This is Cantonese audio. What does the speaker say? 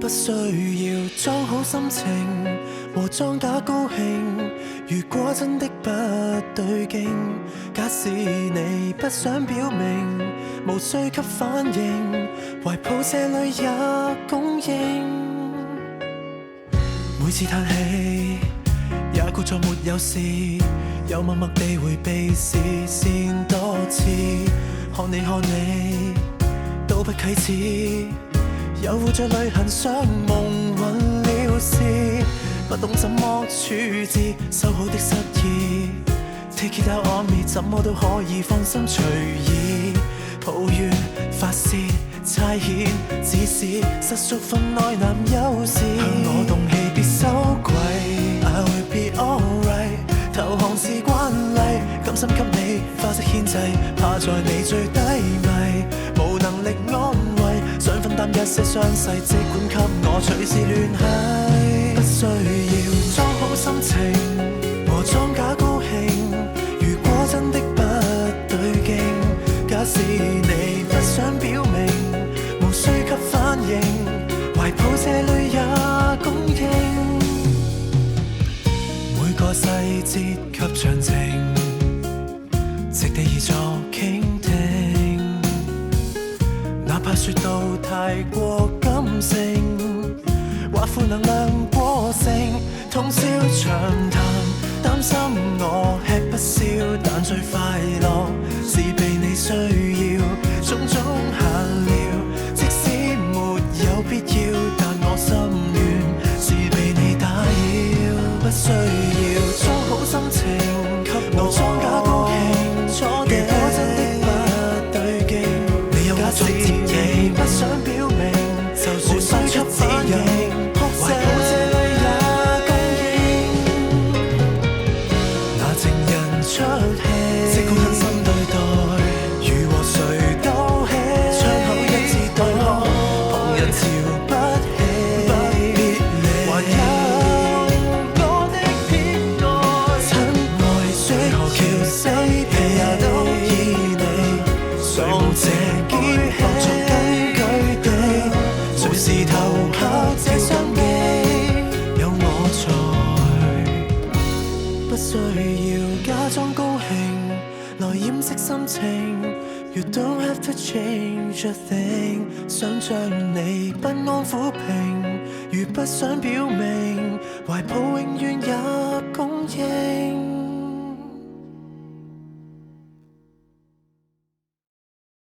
不需要裝好心情和裝假高興。如果真的不對勁，假使你不想表明，無需給反應，懷抱這裏也供應。每次嘆氣也故作沒有事，又默默地迴避視線多次，看你都不啟齒，又會在旅行相夢混了事，不懂怎麼處置收好的失意。 Take it out on me， 怎麼都可以放心隨意，抱怨發泄差遣，只是實屬分內男優事。向我動氣別羞愧 ，I will be alright。投降是慣例，甘心給你花式牽制，怕在你最低迷，無能力安慰，想分擔一些傷勢，即管給我隨時聯繫，不需要裝好心情和裝假高興。如果真的不對勁，假使你不想表明，無需給反應，懷抱這裏也供應。每個細節及詳情，值得以作傾聽。哪怕說到太過感性，或負能量過剩，通宵長談，擔心我吃不消，但最快樂是被你需要，種種閒聊，即使沒有必要，但我心願是被你打擾，不需要裝好心情，給我裝假高興。如果真的不對勁，你有我在接應，不想表明，就算需給反應，懷抱這裏也供應。那情人出戲，即管狠心對待，如和誰都喜，窗口一致對看，旁人瞧不起，不別離，還有我的偏愛，親愛最何橋死皮也都依你，誰無這機放作根據地，隨時投下這雙機，有我在，不需要假裝高興來掩飾心情。You don't have to change a thing， 想像你不安撫平，如不想表明，懷抱永遠也供應。